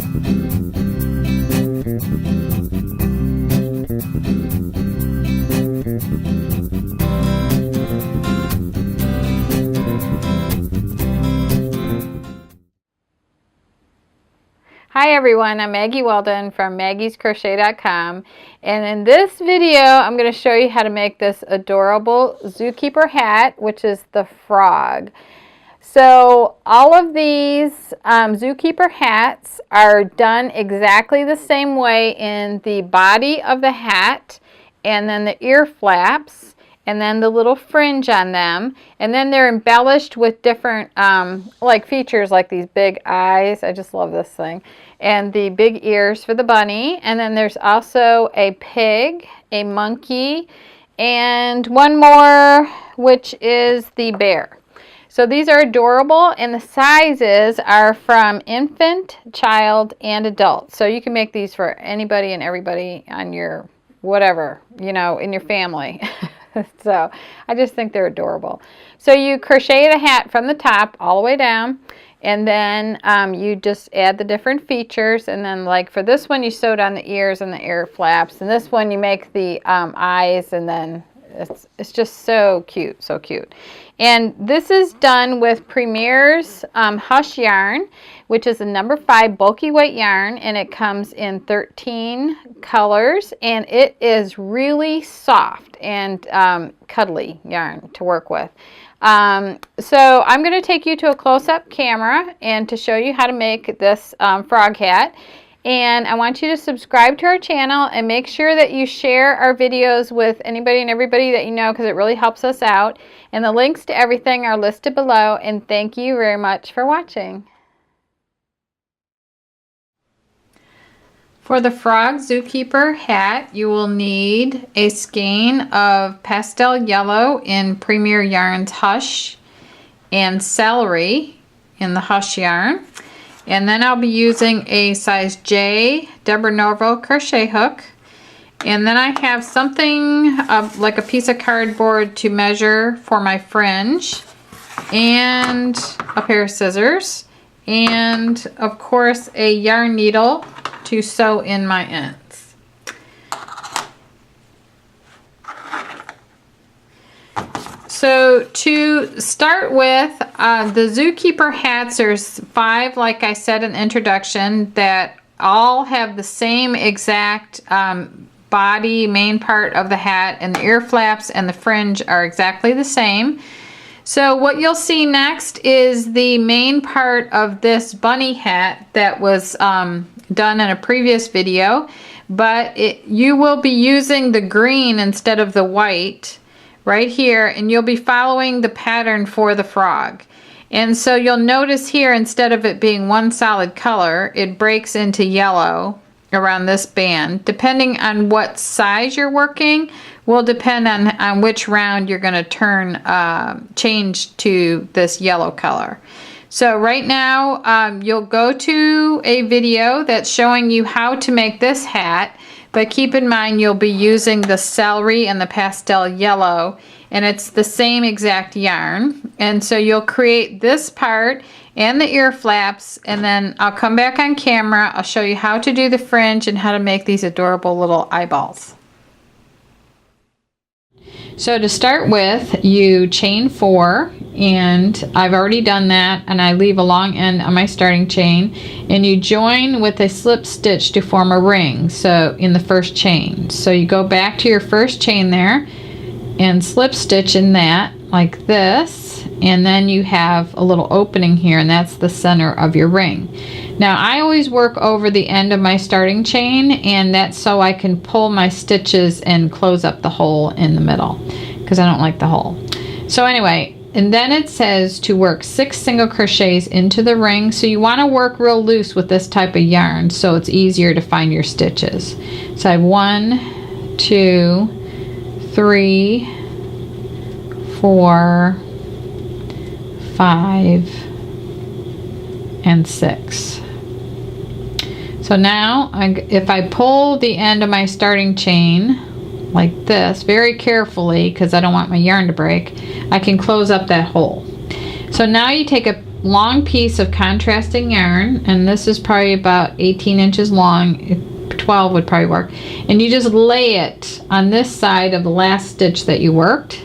Hi everyone, I'm Maggie Weldon from maggiescrochet.com, and in this video I'm going to show you how to make this adorable zookeeper hat, which is the frog. So all of these zookeeper hats are done exactly the same way in the body of the hat, and then the ear flaps, and then the little fringe on them, and then they're embellished with different like features like these big eyes. I just love this thing. And the big ears for the bunny, and then there's also a pig, a monkey, and one more, which is the bear. So these are adorable, and the sizes are from infant, child, and adult. So you can make these for anybody and everybody on your whatever, you know, in your family. So I just think they're adorable. So you crochet the hat from the top all the way down, and then you just add the different features, and then like for this one you sewed on the ears and the ear flaps, and this one you make the eyes, and then it's just so cute, so cute. And this is done with Premier's Hush yarn, which is a number 5 bulky weight yarn, and it comes in 13 colors, and it is really soft and cuddly yarn to work with. So I'm going to take you to a close-up camera and to show you how to make this frog hat. And I want you to subscribe to our channel and make sure that you share our videos with anybody and everybody that you know, because it really helps us out. And the links to everything are listed below. And thank you very much for watching. For the frog zookeeper hat, you will need a skein of pastel yellow in Premier Yarn's Hush and celery in the Hush yarn. And then I'll be using a size J Deborah Norville crochet hook. And then I have something like a piece of cardboard to measure for my fringe, and a pair of scissors, and of course a yarn needle to sew in my ends. So to start with, the zookeeper hats, there's 5, like I said in the introduction, that all have the same exact body, main part of the hat, and the ear flaps and the fringe are exactly the same. So what you'll see next is the main part of this bunny hat that was done in a previous video, but you will be using the green instead of the white right here, and you'll be following the pattern for the frog. And so you'll notice here, instead of it being one solid color, it breaks into yellow around this band. Depending on what size you're working will depend on which round you're going to turn, change to this yellow color. So right now you'll go to a video that's showing you how to make this hat, but keep in mind you'll be using the celery and the pastel yellow, and it's the same exact yarn. And so you'll create this part and the ear flaps, and then I'll come back on camera. I'll show you how to do the fringe and how to make these adorable little eyeballs. So to start with, you chain 4, and I've already done that, and I leave a long end on my starting chain, and you join with a slip stitch to form a ring, so in the first chain. So you go back to your first chain there and slip stitch in that like this, and then you have a little opening here, and that's the center of your ring. Now I always work over the end of my starting chain, and that's so I can pull my stitches and close up the hole in the middle, because I don't like the hole. So anyway, and then it says to work 6 single crochets into the ring. So you want to work real loose with this type of yarn so it's easier to find your stitches. So I have 1, 2, 3, 4, 5, and 6. So now if I pull the end of my starting chain like this very carefully, because I don't want my yarn to break, I can close up that hole. So now you take a long piece of contrasting yarn, and this is probably about 18 inches long, 12 would probably work, and you just lay it on this side of the last stitch that you worked,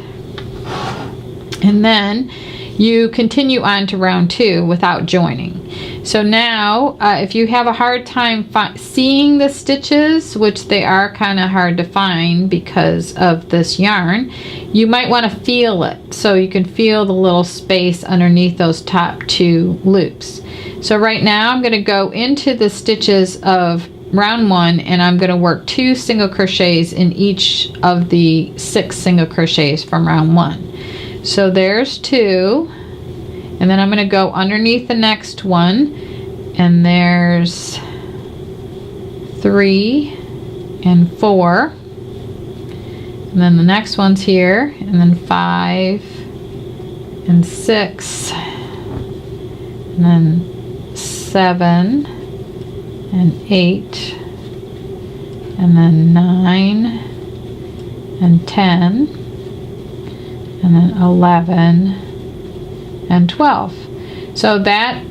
and then you continue on to round 2 without joining. So now if you have a hard time seeing the stitches, which they are kind of hard to find because of this yarn, you might want to feel it, so you can feel the little space underneath those top 2 loops. So right now I'm going to go into the stitches of round 1, and I'm going to work 2 single crochets in each of the 6 single crochets from round 1. So there's 2, and then I'm going to go underneath the next one, and there's 3 and 4, and then the next one's here, and then 5 and 6, and then 7 and 8, and then 9 and 10, and then 11 and 12. So that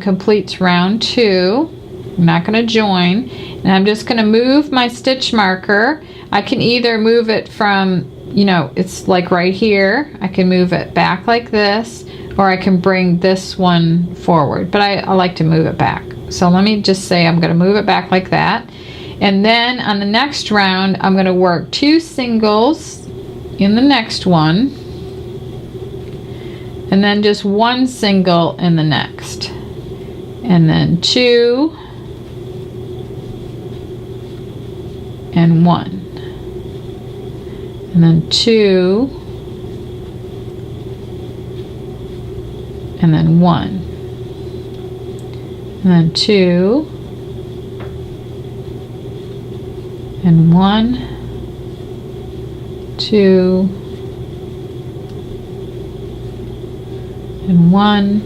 completes round 2. I'm not going to join, and I'm just going to move my stitch marker. I can either move it from, you know, it's like right here, I can move it back like this, or I can bring this one forward, but I like to move it back. So let me just say I'm going to move it back like that, and then on the next round I'm going to work 2 singles in the next one, and then just 1 single in the next, and then 2 and 1, and then 2 and then 1, and then 2 and 1, 2 and 1,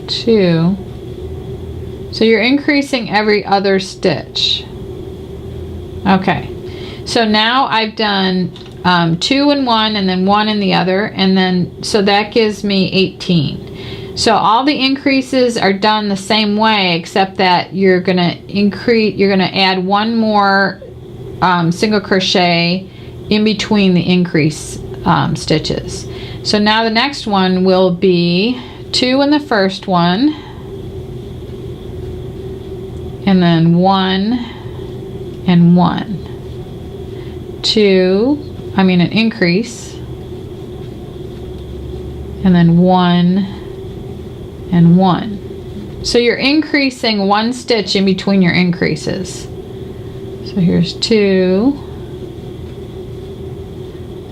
2. So you're increasing every other stitch. Okay, so now I've done 2 in one, and then 1 in the other, and then so that gives me 18. So all the increases are done the same way, except that you're gonna add 1 more single crochet in between the increase stitches. So now the next one will be 2 in the first one, and then 1 and 1, 2, an increase, and then 1 and 1. So you're increasing 1 stitch in between your increases. So here's 2,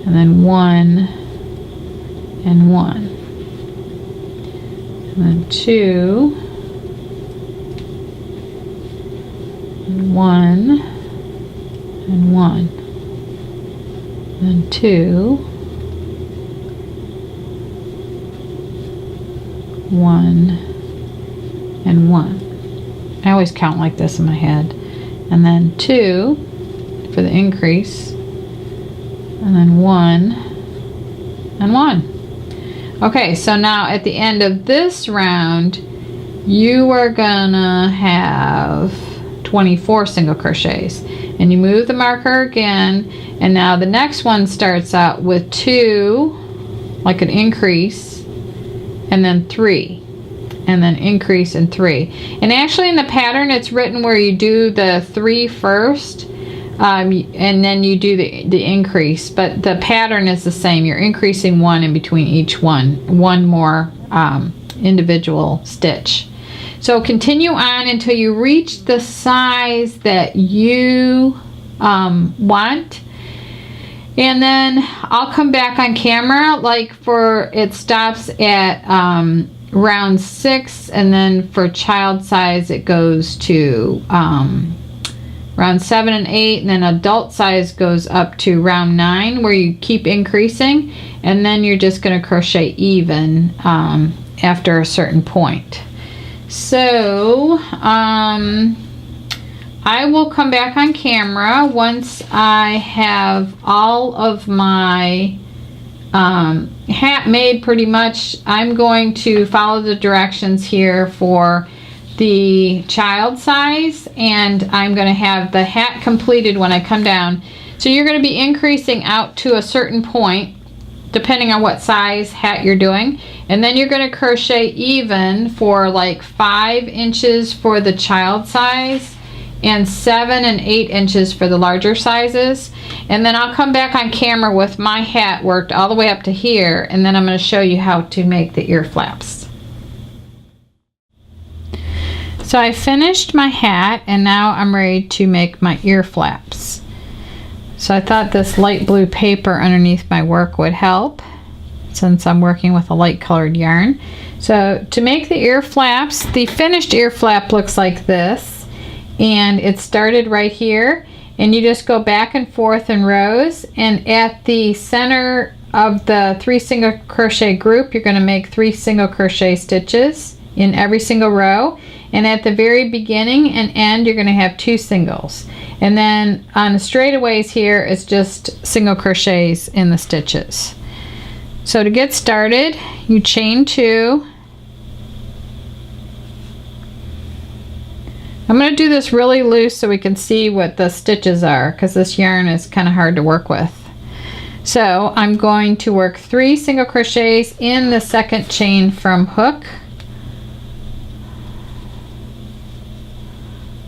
and then 1 and 1, and then 2 and 1 and 1, and then 2, 1 and 1. I always count like this in my head, and then 2 for the increase, and then 1 and 1. Okay, so now at the end of this round you are gonna have 24 single crochets, and you move the marker again, and now the next one starts out with 2, like an increase, and then 3, and then increase and 3. And actually in the pattern it's written where you do the 3 first, and then you do the increase, but the pattern is the same. You're increasing 1 in between each one more individual stitch. So continue on until you reach the size that you want, and then I'll come back on camera, like it stops at round 6, and then for child size it goes to round 7 and 8, and then adult size goes up to round 9, where you keep increasing, and then you're just going to crochet even after a certain point. So I will come back on camera once I have all of my hat made pretty much. I'm going to follow the directions here for the child size, and I'm going to have the hat completed when I come down. So you're going to be increasing out to a certain point depending on what size hat you're doing, and then you're going to crochet even for like 5 inches for the child size and 7 and 8 inches for the larger sizes. And then I'll come back on camera with my hat worked all the way up to here, and then I'm going to show you how to make the ear flaps. So I finished my hat, and now I'm ready to make my ear flaps. So I thought this light blue paper underneath my work would help, since I'm working with a light colored yarn. So to make the ear flaps, the finished ear flap looks like this, and it started right here, and you just go back and forth in rows, and at the center of the 3 single crochet group you're going to make 3 single crochet stitches in every single row, and at the very beginning and end you're going to have 2 singles, and then on the straightaways here it's just single crochets in the stitches. So to get started, you chain 2. I'm going to do this really loose so we can see what the stitches are, because this yarn is kind of hard to work with. So I'm going to work 3 single crochets in the second chain from hook.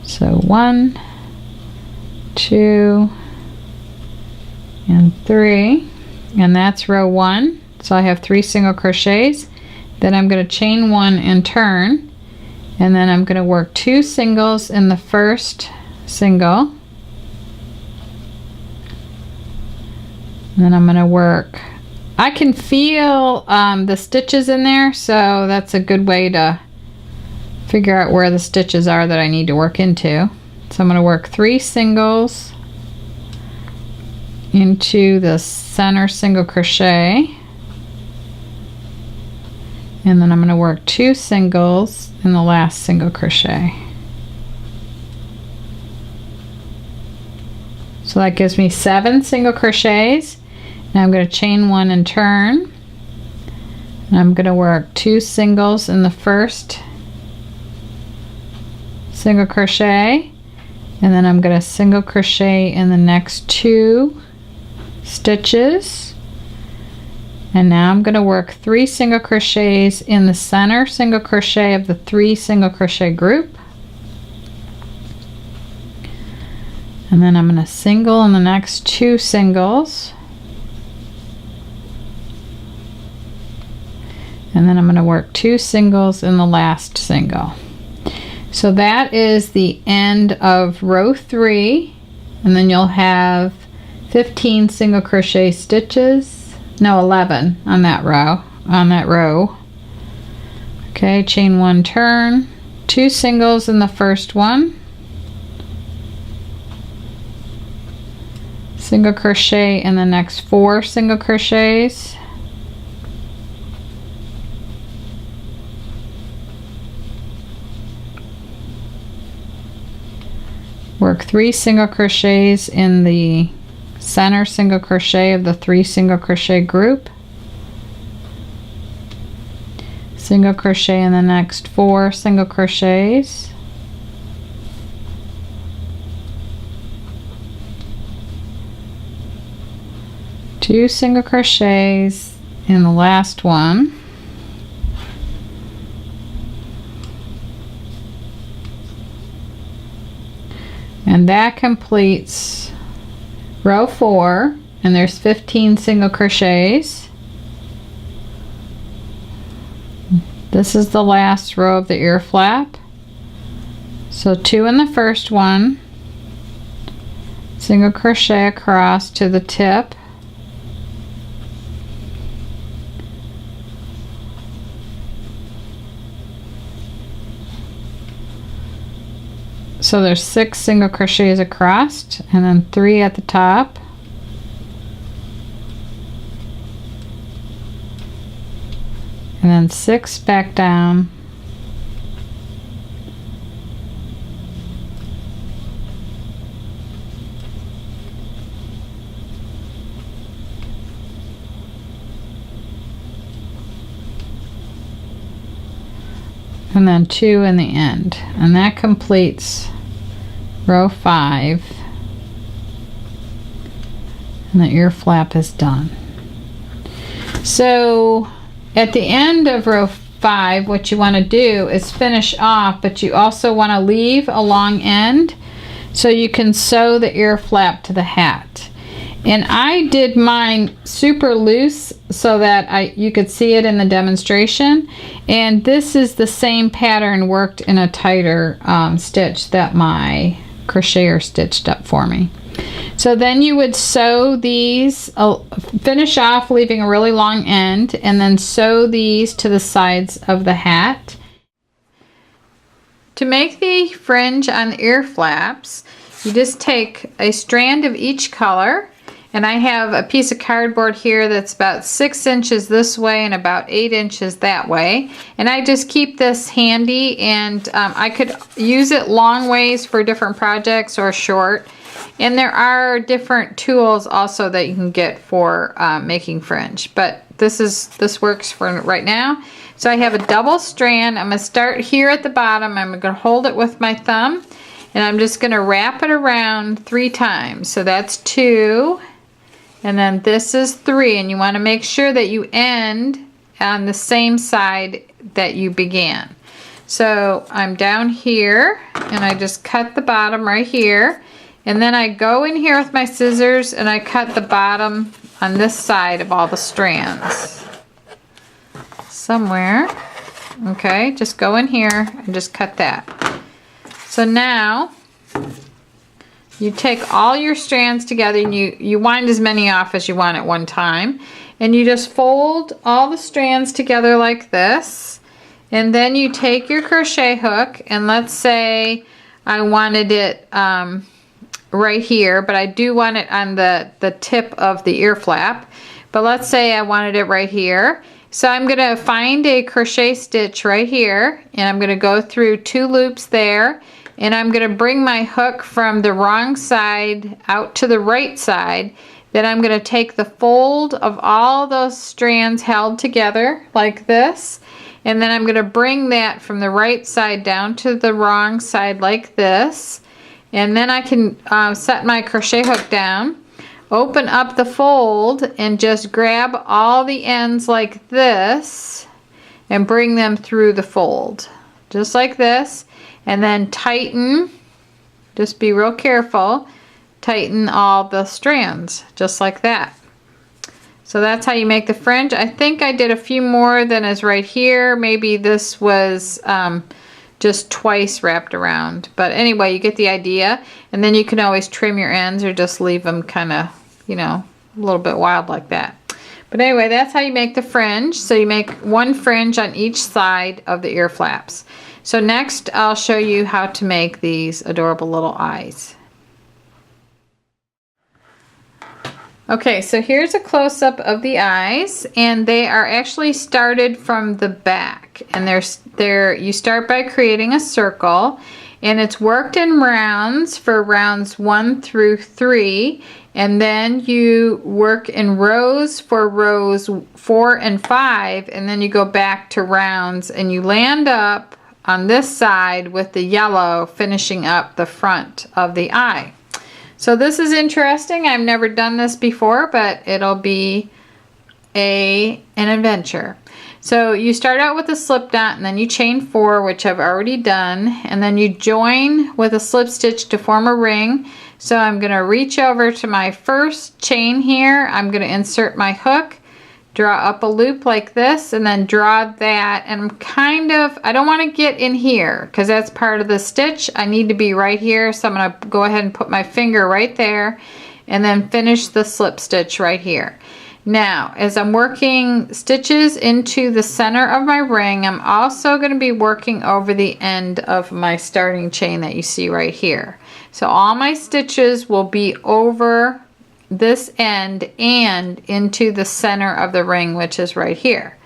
So 1, 2, and 3, and that's row 1. So I have 3 single crochets. Then I'm going to chain 1 and turn, and then I'm going to work 2 singles in the first single, and then I'm going to work, I can feel the stitches in there, so that's a good way to figure out where the stitches are that I need to work into. So I'm going to work 3 singles into the center single crochet, and then I'm going to work 2 singles in the last single crochet. So that gives me 7 single crochets. Now I'm going to chain 1 and turn, and I'm going to work 2 singles in the first single crochet, and then I'm going to single crochet in the next 2 stitches, and now I'm going to work 3 single crochets in the center single crochet of the 3 single crochet group, and then I'm going to single in the next 2 singles, and then I'm going to work 2 singles in the last single. So that is the end of row 3, and then you'll have 15 single crochet stitches, no, 11 on that row. Okay, chain 1, turn, 2 singles in the first one, single crochet in the next 4 single crochets, work 3 single crochets in the center single crochet of the 3 single crochet group, single crochet in the next 4 single crochets, two single crochets in the last one, and that completes row 4, and there's 15 single crochets. This is the last row of the ear flap. So 2 in the first one, single crochet across to the tip, so there's 6 single crochets across, and then 3 at the top, and then 6 back down, and then 2 in the end, and that completes row 5, and the ear flap is done. So at the end of row 5, what you want to do is finish off, but you also want to leave a long end so you can sew the ear flap to the hat. And I did mine super loose so that you could see it in the demonstration, and this is the same pattern worked in a tighter stitch that my crocheter stitched up for me. So then you would sew these, finish off leaving a really long end, and then sew these to the sides of the hat. To make the fringe on the ear flaps, you just take a strand of each color, and I have a piece of cardboard here that's about 6 inches this way and about 8 inches that way, and I just keep this handy, and I could use it long ways for different projects or short. And there are different tools also that you can get for making fringe, but this works for right now. So I have a double strand. I'm going to start here at the bottom. I'm going to hold it with my thumb, and I'm just going to wrap it around 3 times. So that's 2, and then this is 3, and you want to make sure that you end on the same side that you began. So I'm down here, and I just cut the bottom right here. And then I go in here with my scissors and I cut the bottom on this side of all the strands. Somewhere. Okay, just go in here and just cut that. So now you take all your strands together, and you wind as many off as you want at one time. And you just fold all the strands together like this. And then you take your crochet hook, and let's say I wanted it right here, but I do want it on the tip of the ear flap. But let's say I wanted it right here. So I'm going to find a crochet stitch right here, and I'm going to go through 2 loops there, and I'm going to bring my hook from the wrong side out to the right side. Then I'm going to take the fold of all those strands held together like this, and then I'm going to bring that from the right side down to the wrong side like this. And then I can set my crochet hook down, open up the fold, and just grab all the ends like this and bring them through the fold. Just like this. And then tighten, just be real careful, tighten all the strands, just like that. So that's how you make the fringe. I think I did a few more than is right here. Maybe this was just twice wrapped around, but anyway, you get the idea. And then you can always trim your ends or just leave them kind of, you know, a little bit wild like that. But anyway, that's how you make the fringe. So you make 1 fringe on each side of the ear flaps. So next I'll show you how to make these adorable little eyes. Okay, so here's a close-up of the eyes, and they are actually started from the back, and you start by creating a circle, and it's worked in rounds for rounds 1 through 3, and then you work in rows for rows 4 and 5, and then you go back to rounds, and you land up on this side with the yellow finishing up the front of the eye. So this is interesting. I've never done this before, but it'll be an adventure. So you start out with a slip knot, and then you chain 4, which I've already done, and then you join with a slip stitch to form a ring. So I'm going to reach over to my first chain here. I'm going to insert my hook, draw up a loop like this, and then draw that, and I don't want to get in here because that's part of the stitch. I need to be right here, so I'm going to go ahead and put my finger right there and then finish the slip stitch right here. Now, as I'm working stitches into the center of my ring, I'm also going to be working over the end of my starting chain that you see right here. So all my stitches will be over this end and into the center of the ring, which is right here.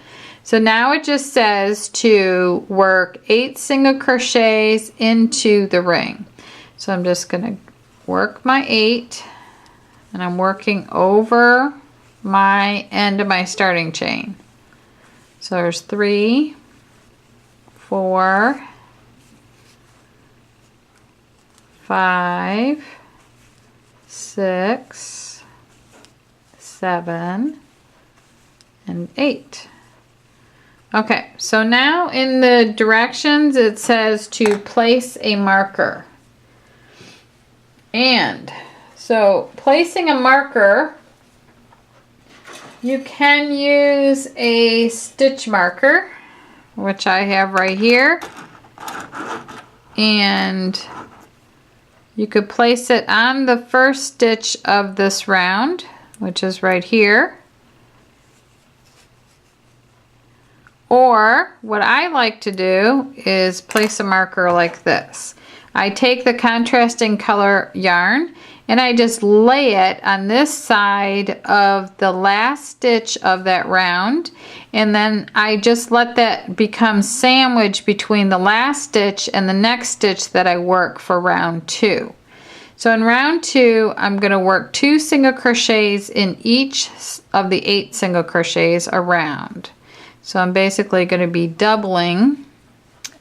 So now it just says to work 8 single crochets into the ring. So I'm just going to work my 8, and I'm working over my end of my starting chain. So there's 3, 4, 5, 6, 7, and 8. Okay, so now in the directions it says to place a marker. And so placing a marker, you can use a stitch marker, which I have right here. And you could place it on the first stitch of this round, which is right here. Or what I like to do is place a marker like this. I take the contrasting color yarn and I just lay it on this side of the last stitch of that round, and then I just let that become sandwiched between the last stitch and the next stitch that I work for round 2. So in round 2, I'm going to work 2 single crochets in each of the 8 single crochets around. So I'm basically going to be doubling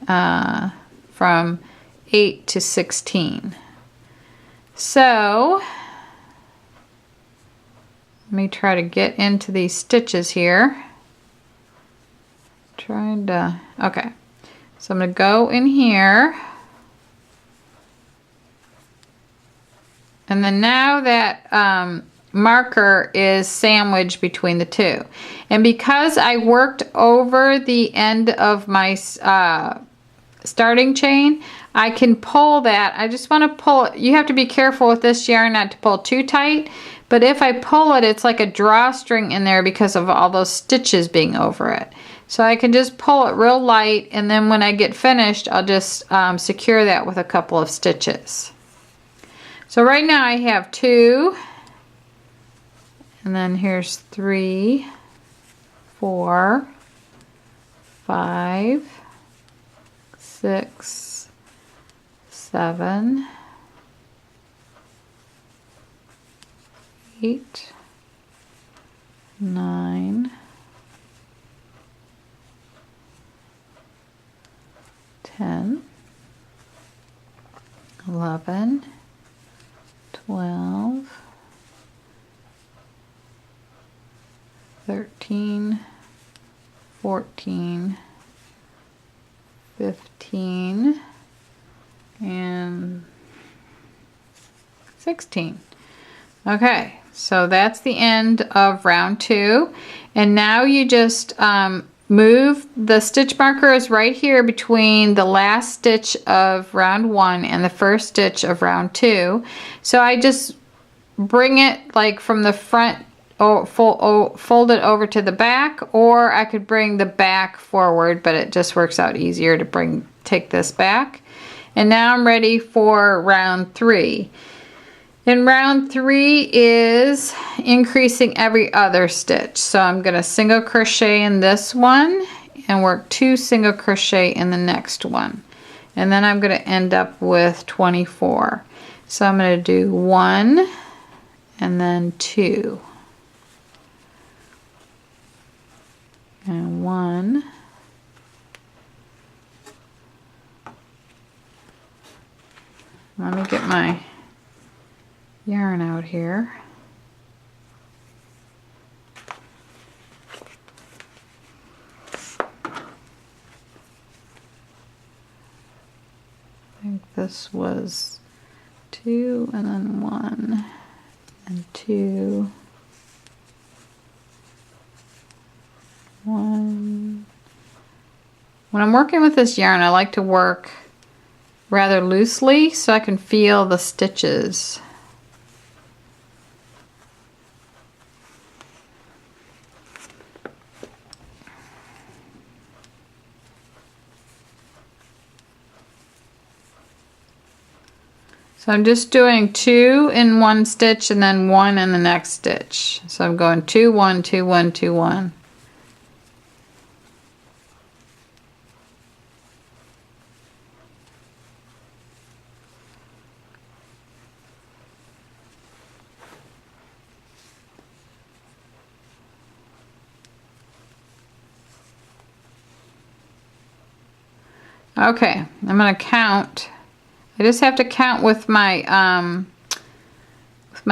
from 8 to 16. So let me try to get into these stitches here. Okay. So I'm going to go in here. And then now that marker is sandwiched between the 2. And because I worked over the end of my starting chain, I can pull that. I just want to pull it. You have to be careful with this yarn not to pull too tight, but if I pull it, it's like a drawstring in there because of all those stitches being over it. So I can just pull it real light, and then when I get finished, I'll just secure that with a couple of stitches. So right now I have 2, and then here's 3, 4, 5, 6, 7, 8, 9, 10, 11, 12, 13, 14, 15, and 16. Okay, so that's the end of round 2. And now you just move the stitch markers right here between the last stitch of round 1 and the first stitch of round 2. So I just bring it like from the front, fold it over to the back, or I could bring the back forward, but it just works out easier to take this back. And now I'm ready for round 3. And round 3 is increasing every other stitch. So I'm going to single crochet in this one and work 2 single crochet in the next one. And then I'm going to end up with 24. So I'm going to do 1 and then 2. And 1. Let me get my yarn out here. I think this was 2 and then 1 and 2. 1. When I'm working with this yarn, I like to work rather loosely so I can feel the stitches. So I'm just doing 2 in one stitch and then 1 in the next stitch. So I'm going 2, 1, 2, 1, 2, 1. Okay, I'm going to count. I just have to count with my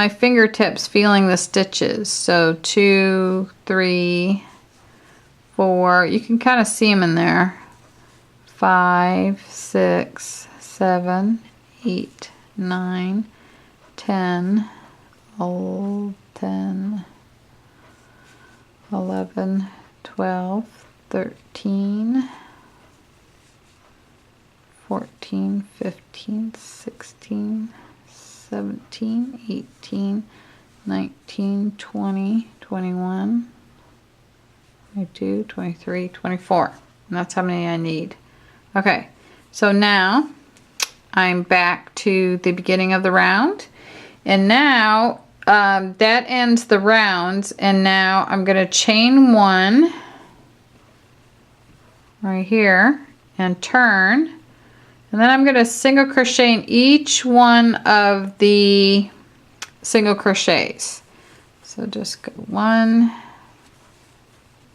fingertips, feeling the stitches. So 2, 3, 4. You can kind of see them in there. 5, 6, 7, 8, 9, 10, 10, 11, 12, 13, 14, 15, 16, 17, 18, 19, 20, 21, 22, 23, 24. And that's how many I need. Okay, so now I'm back to the beginning of the round. And now that ends the rounds. And now I'm going to chain 1 right here and turn. And then I'm going to single crochet in each one of the single crochets. So just go 1,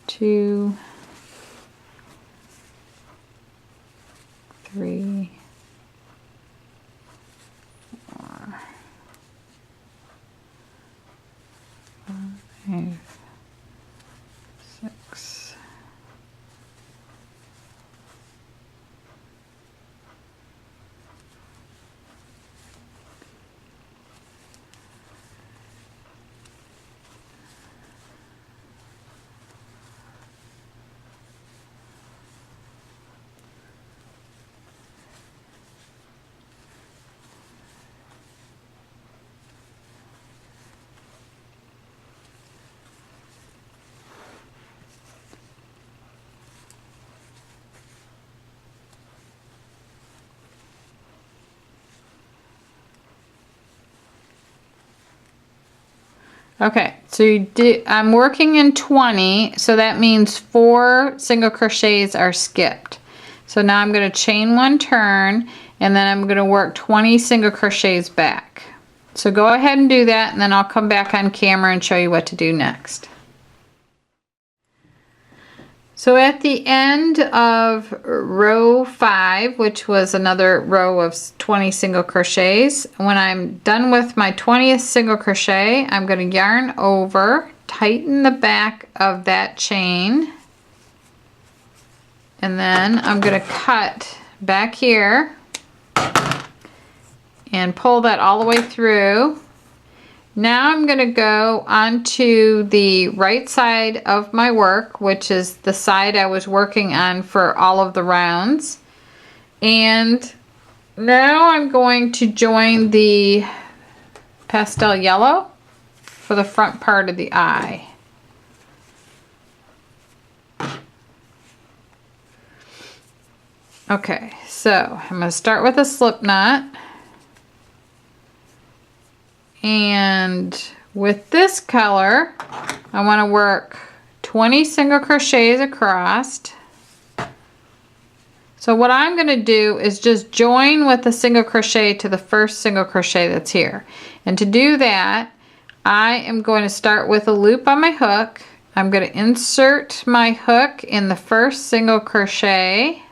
2, 3, 4, 5, 6, okay, so I'm working in 20, so that means 4 single crochets are skipped. So now I'm going to chain 1 turn, and then I'm going to work 20 single crochets back. So go ahead and do that, and then I'll come back on camera and show you what to do next. So at the end of row 5, which was another row of 20 single crochets, when I'm done with my 20th single crochet, I'm going to yarn over, tighten the back of that chain, and then I'm going to cut back here and pull that all the way through. Now I'm going to go onto the right side of my work, which is the side I was working on for all of the rounds. And now I'm going to join the pastel yellow for the front part of the eye. Okay, so I'm going to start with a slip knot. And with this color, I want to work 20 single crochets across. So what I'm going to do is just join with a single crochet to the first single crochet that's here. And to do that, I am going to start with a loop on my hook. I'm going to insert my hook in the first single crochet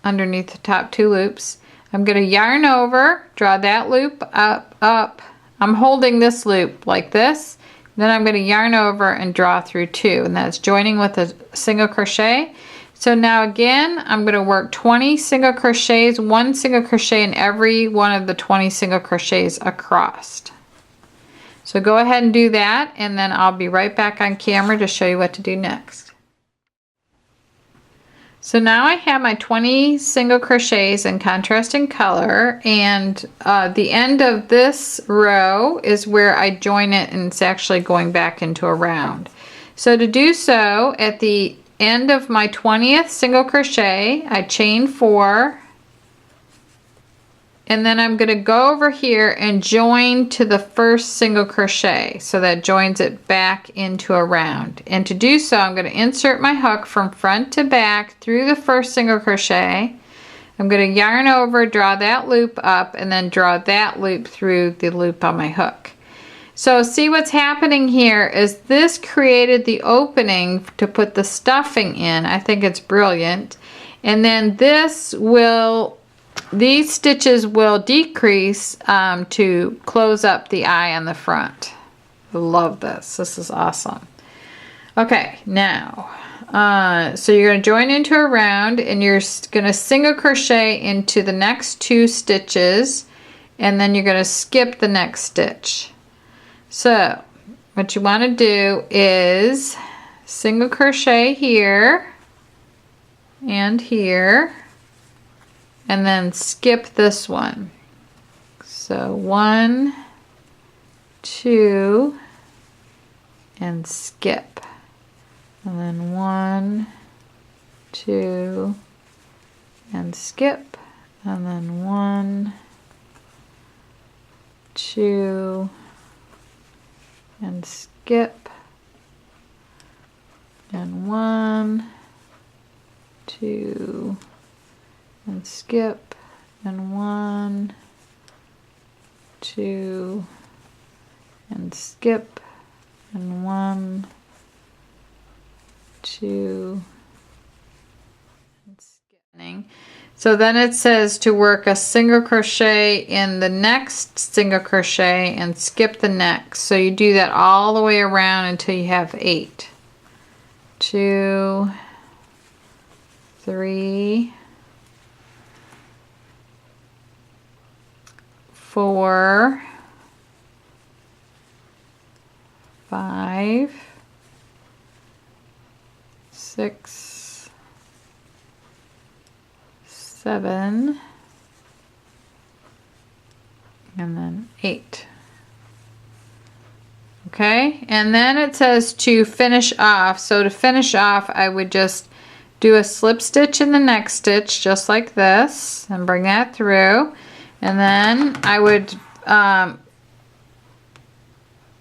underneath the top 2 loops. I'm going to yarn over, draw that loop up. I'm holding this loop like this. Then I'm going to yarn over and draw through 2, and that's joining with a single crochet. So now again, I'm going to work 20 single crochets, 1 single crochet in every one of the 20 single crochets across. So go ahead and do that, and then I'll be right back on camera to show you what to do next. So now I have my 20 single crochets in contrasting color, and the end of this row is where I join it, and it's actually going back into a round. So to do so, at the end of my 20th single crochet, I chain 4, and then I'm going to go over here and join to the first single crochet, so that joins it back into a round. And to do so, I'm going to insert my hook from front to back through the first single crochet. I'm going to yarn over, draw that loop up, and then draw that loop through the loop on my hook. So see what's happening here is this created the opening to put the stuffing in. I think it's brilliant. And then this will, these stitches will decrease to close up the eye on the front. I love this. This is awesome. Okay, now, so you're going to join into a round and you're going to single crochet into the next 2 stitches and then you're going to skip the next stitch. So what you want to do is single crochet here and here and then skip this one. So 1, 2 and skip, and then 1, 2 and skip, and then 1, 2 and skip, and 1, 2 and skip, and 1, 2 and skip, and 1, 2 and skipping. So then it says to work a single crochet in the next single crochet and skip the next. So you do that all the way around until you have 8. 2, 3, 4, 5, 6, 7, and then 8. Okay, and then it says to finish off. So to finish off, I would just do a slip stitch in the next stitch, just like this, and bring that through. And then I would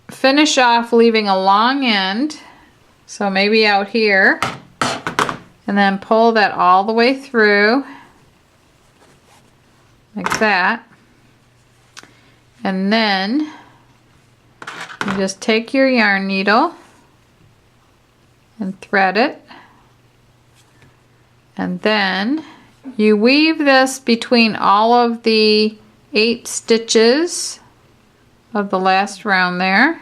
finish off leaving a long end, so maybe out here, and then pull that all the way through like that. And then you just take your yarn needle and thread it, and then you weave this between all of the 8 stitches of the last round there.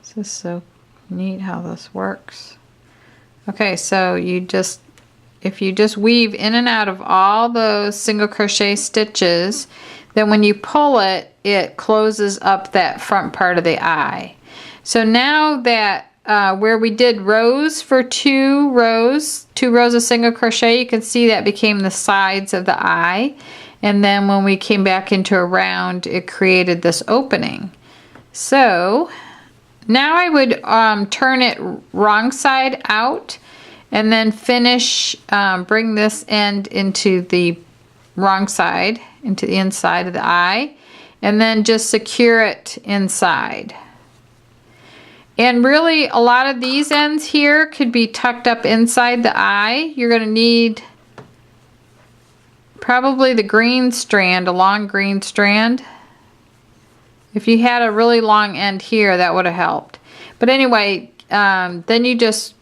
This is so neat how this works. Okay, so you just, if you just weave in and out of all those single crochet stitches, then when you pull it, it closes up that front part of the eye. So now that where we did rows for 2 rows of single crochet, you can see that became the sides of the eye. And then when we came back into a round, it created this opening. So now I would turn it wrong side out and then finish, bring this end into the wrong side, into the inside of the eye, and then just secure it inside. And really, a lot of these ends here could be tucked up inside the eye. You're going to need probably the green strand, a long green strand. If you had a really long end here, that would have helped. But anyway, then you just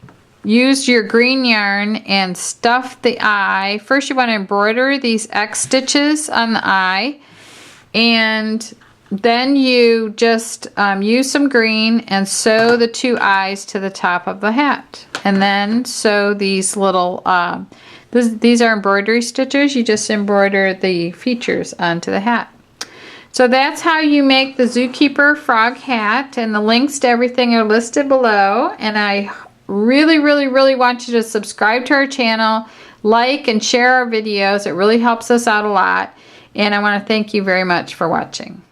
use your green yarn and stuff the eye. First you want to embroider these X stitches on the eye, and then you just use some green and sew the 2 eyes to the top of the hat. And then sew these little, these are embroidery stitches. You just embroider the features onto the hat. So that's how you make the Zookeeper frog hat, and the links to everything are listed below. And I really, really, really want you to subscribe to our channel, like and share our videos. It really helps us out a lot. And I want to thank you very much for watching.